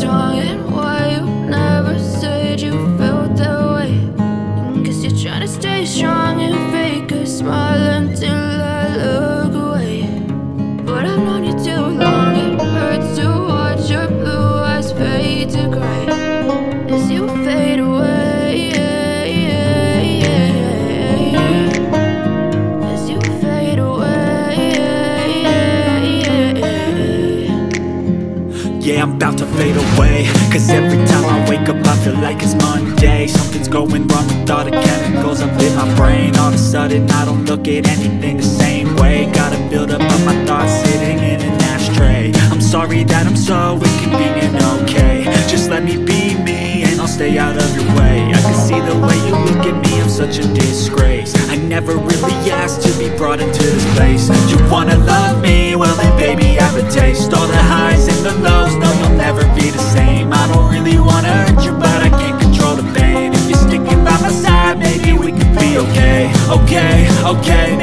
strong and why you never said you felt that way. Guess you're trying to stay strong and fake a smile until I look away. But I've known you too long, it hurts to watch your blue eyes fade to gray as you fade away, as you fade away. Yeah, I'm about to fade away, cause every time I wake up I feel like it's Monday. Something's going wrong with all the chemicals up in my brain. All of a sudden I don't look at anything the same way. Gotta build up of my thoughts sitting in an ashtray. I'm sorry that I'm so inconvenient, okay. Just let me be me and I'll stay out of your way. I can see the way you look at me, I'm such a disgrace. I never really asked to be brought into this place. You wanna love me? Well then baby have a taste. All the highs and the lows, no you'll never be the same. I don't really wanna hurt you but I can't control the pain. If you're sticking by my side maybe we could be okay. Okay, okay,